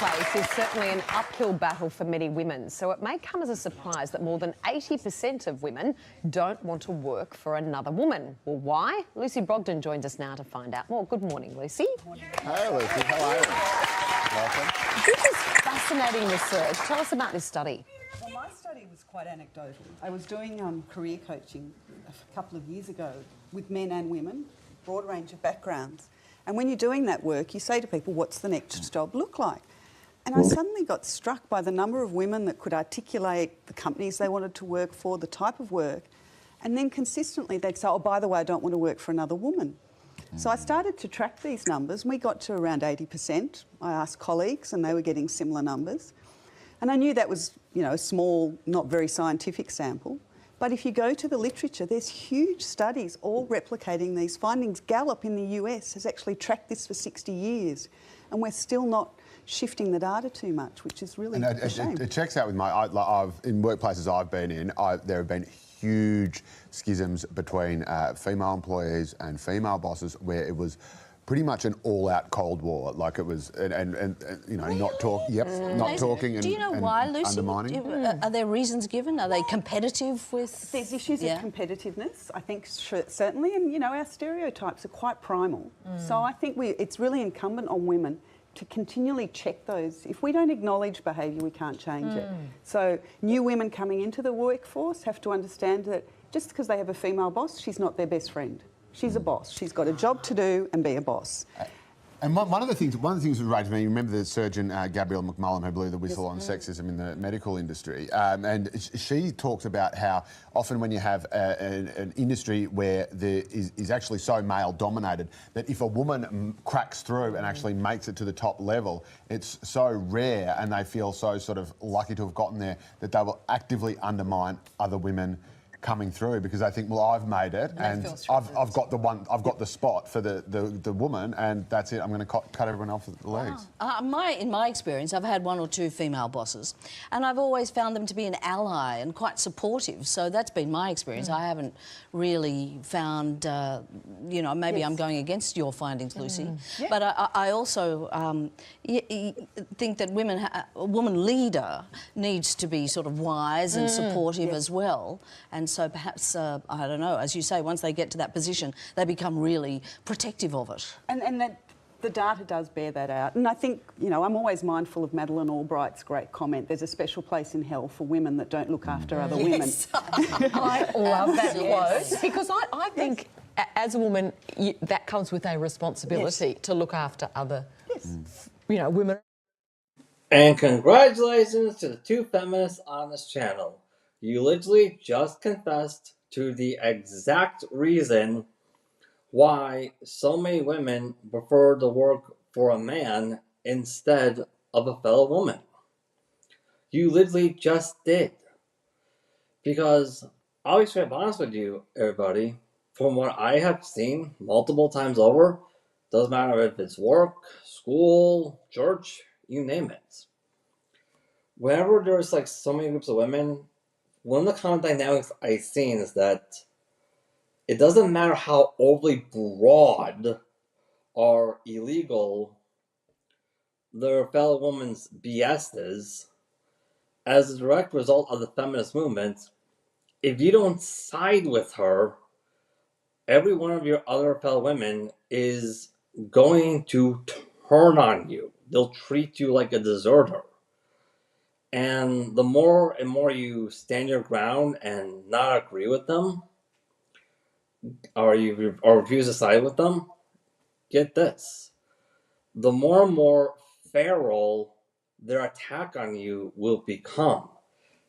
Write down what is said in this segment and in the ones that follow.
workplace is certainly an uphill battle for many women, so it may come as a surprise that more than 80% of women don't want to work for another woman. Well, why? Lucy Brogden joins us now to find out more. Good morning, Lucy. Hey, Lucy. How are you? Welcome. This is fascinating research. Tell us about this study. Well, my study was quite anecdotal. I was doing career coaching a couple of years ago with men and women, broad range of backgrounds. And when you're doing that work, you say to people, what's the next job look like? And I suddenly got struck by the number of women that could articulate the companies they wanted to work for, the type of work, and then consistently they'd say, oh, by the way, I don't want to work for another woman. So I started to track these numbers, and we got to around 80%. I asked colleagues, and they were getting similar numbers. And I knew that was, you know, a small, not very scientific sample. But if you go to the literature, there's huge studies all replicating these findings. Gallup in the US has actually tracked this for 60 years, and we're still not shifting the data too much, which is really a shame. It checks out with in workplaces I've been in, there have been huge schisms between female employees and female bosses where it was pretty much an all-out Cold War. Like it was, and you know, not talking and do you know why, Lucy? Undermining. Are there reasons given? Are they competitive with? There's issues of competitiveness, I think, certainly, and you know, our stereotypes are quite primal. So I think it's really incumbent on women to continually check those. If we don't acknowledge behaviour, we can't change it. So new women coming into the workforce have to understand that just because they have a female boss, she's not their best friend. She's a boss. She's got a job to do and be a boss. And one of the things that raised me, you remember the surgeon Gabrielle McMullen who blew the whistle on sexism in the medical industry, and she talks about how often when you have an industry where there is actually so male-dominated that if a woman cracks through and actually makes it to the top level, it's so rare and they feel so sort of lucky to have gotten there that they will actively undermine other women coming through because I think, well, I've made it and I've got the spot for the woman and that's it. I'm going to cut everyone off at the legs. In my experience, I've had one or two female bosses, and I've always found them to be an ally and quite supportive. So that's been my experience. I haven't really found, you know, maybe I'm going against your findings, Lucy. But I also think that a woman leader needs to be sort of wise and supportive as well. And so perhaps, I don't know, as you say, once they get to that position, they become really protective of it. And that the data does bear that out. And I think, you know, I'm always mindful of Madeleine Albright's great comment, there's a special place in hell for women that don't look after other women. I love that quote because I think as a woman, that comes with a responsibility to look after other, you know, women. And congratulations to the two feminists on this channel. You literally just confessed to the exact reason why so many women prefer to work for a man instead of a fellow woman. You literally just did. Because I'll be straight up honest with you, everybody, from what I have seen multiple times over, doesn't matter if it's work, school, church, you name it. Whenever there's like so many groups of women, one of the common dynamics I've seen is that it doesn't matter how overly broad or illegal their fellow woman's BS is, as a direct result of the feminist movement, if you don't side with her, every one of your other fellow women is going to turn on you. They'll treat you like a deserter. And the more and more you stand your ground and not agree with them, or refuse to side with them, get this. The more and more feral their attack on you will become.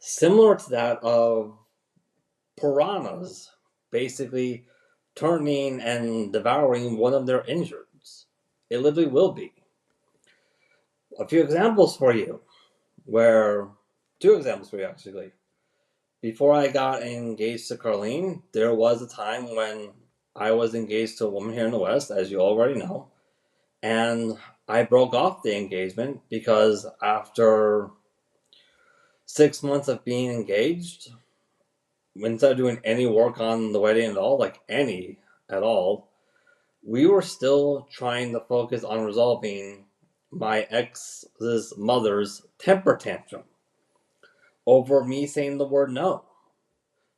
Similar to that of piranhas basically turning and devouring one of their injures. It literally will be. A few examples for you. Two examples for you actually. Before I got engaged to Carlene, there was a time when I was engaged to a woman here in the West, as you already know, and I broke off the engagement because after 6 months of being engaged, instead of doing any work on the wedding at all, like any at all, we were still trying to focus on resolving my ex's mother's temper tantrum over me saying the word no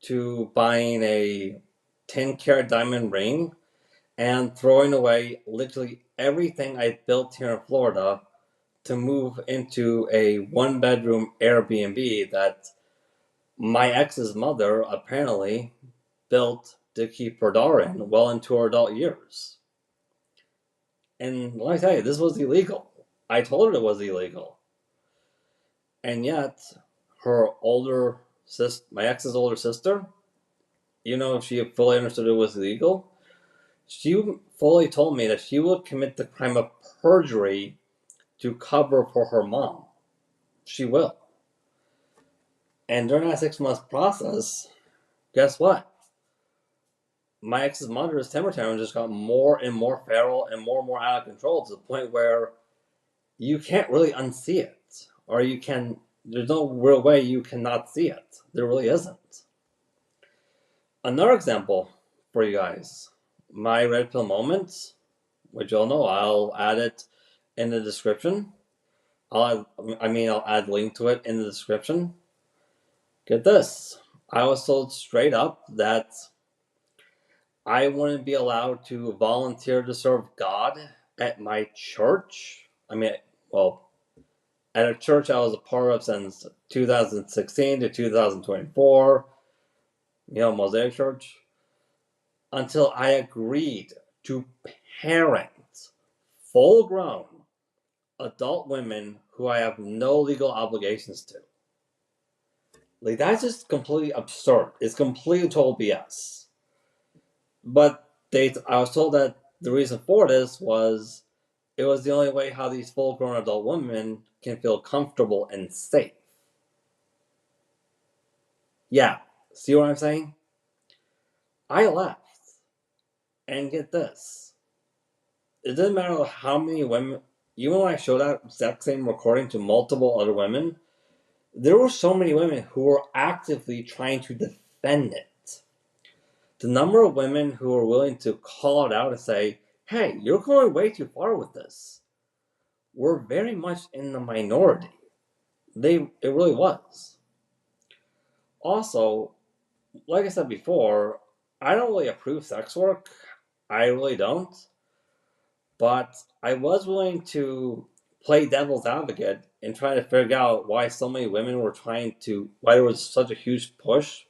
to buying a 10-carat diamond ring and throwing away literally everything I built here in Florida to move into a one-bedroom Airbnb that my ex's mother apparently built to keep her daughter in well into her adult years. And let me tell you, this was illegal. I told her it was illegal. And yet, my ex's older sister, if she fully understood it was illegal, she fully told me that she would commit the crime of perjury to cover for her mom. She will. And during that 6-month process, guess what? My ex's mother's temper tantrum just got more and more feral and more out of control, to the point where you can't really unsee it. Or there's no real way you cannot see it. There really isn't. Another example for you guys, my red pill moments, which you'll know, I'll add it in the description. I'll add a link to it in the description. Get this. I was told straight up that I wouldn't be allowed to volunteer to serve God at my church. At a church I was a part of since 2016 to 2024, Mosaic Church, until I agreed to parent full-grown adult women who I have no legal obligations to. Like, that's just completely absurd. It's completely total BS. But I was told that the reason for this was it was the only way how these full-grown adult women can feel comfortable and safe. Yeah, see what I'm saying? I left. And get this. It doesn't matter how many women, even when I showed that exact same recording to multiple other women, there were so many women who were actively trying to defend it. The number of women who were willing to call it out and say, hey, you're going way too far with this, were very much in the minority. It really was. Also, like I said before, I don't really approve sex work. I really don't. But I was willing to play devil's advocate and try to figure out why so many women were why there was such a huge push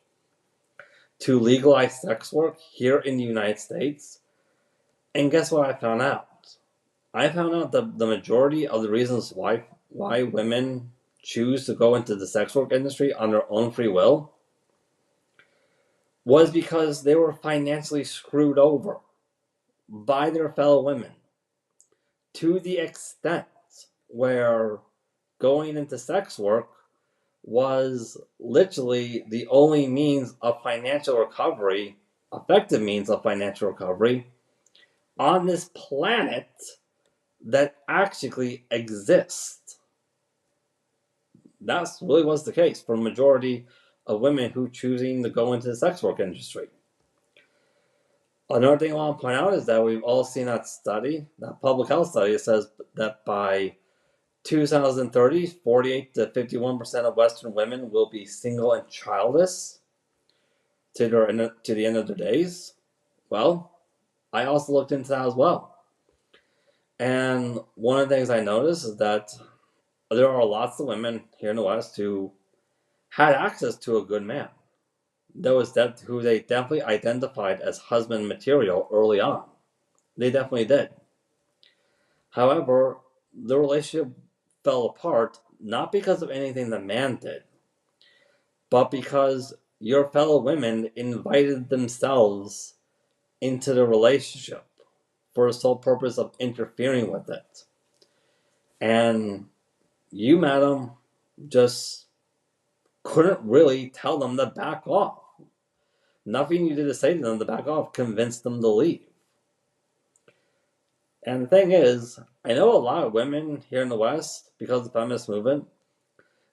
to legalize sex work here in the United States. And guess what I found out? I found out that the majority of the reasons why women choose to go into the sex work industry on their own free will was because they were financially screwed over by their fellow women, to the extent where going into sex work was literally the only means of financial recovery, effective means of financial recovery, on this planet that actually exists. That really was the case for the majority of women who choosing to go into the sex work industry. Another thing I want to point out is that we've all seen that study, that public health study, that says that by 2030, 48 to 51% of Western women will be single and childless to the end of their days. Well, I also looked into that as well. And one of the things I noticed is that there are lots of women here in the West who had access to a good man. Who they definitely identified as husband material early on. They definitely did. However, the relationship fell apart, not because of anything the man did, but because your fellow women invited themselves into the relationship for the sole purpose of interfering with it. And you, madam, just couldn't really tell them to back off. Nothing you did to say to them to back off convinced them to leave. And the thing is, I know a lot of women here in the West, because of the feminist movement,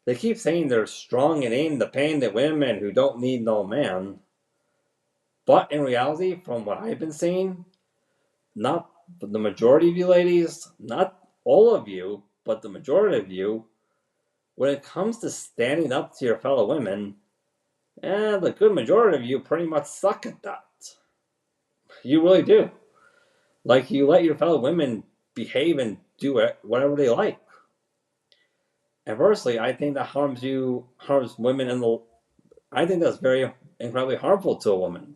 they keep saying they're strong and independent women who don't need no man. But in reality, from what I've been seeing, not the majority of you ladies, not all of you, but the majority of you, when it comes to standing up to your fellow women, the good majority of you pretty much suck at that. You really do. Like, you let your fellow women behave and do whatever they like. And personally, I think that harms women I think that's very incredibly harmful to a woman.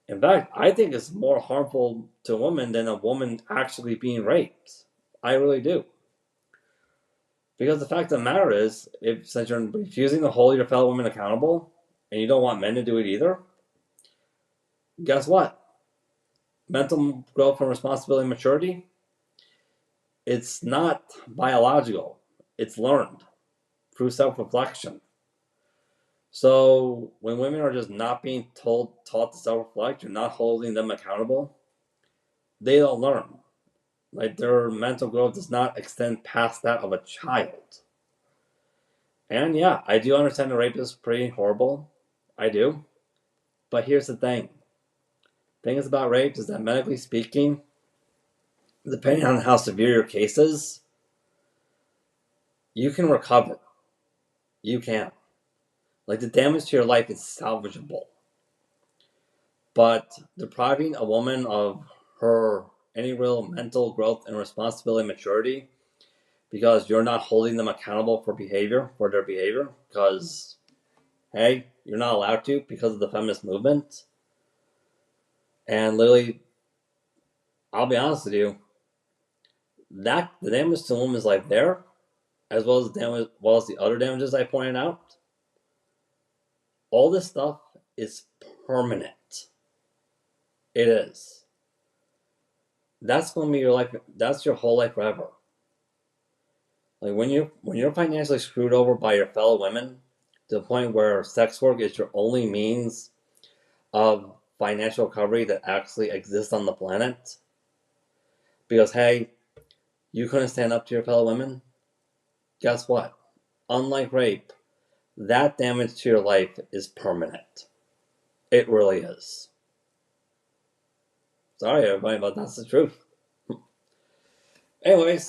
In fact, I think it's more harmful to a woman than a woman actually being raped. I really do. Because the fact of the matter is, since you're refusing to hold your fellow women accountable, and you don't want men to do it either, guess what? Mental growth and responsibility and maturity, it's not biological. It's learned through self-reflection. So when women are just not being taught to self-reflect, you're not holding them accountable, they don't learn. Like, their mental growth does not extend past that of a child. And yeah, I do understand the rape is pretty horrible. I do. But here's the thing. The thing is about rape is that, medically speaking, depending on how severe your case is, you can recover. You can. Like, the damage to your life is salvageable. But depriving a woman of her any real mental growth and responsibility and maturity because you're not holding them accountable for their behavior, because, hey, you're not allowed to because of the feminist movement. And literally, I'll be honest with you, the damage to a woman's life there, as well as the other damages I pointed out, all this stuff is permanent. It is. That's going to be your life. That's your whole life forever. Like, when you're financially screwed over by your fellow women to the point where sex work is your only means of financial recovery that actually exists on the planet, because, hey, you couldn't stand up to your fellow women, guess what? Unlike rape, that damage to your life is permanent. It really is. Sorry, everybody, but that's the truth. Anyways,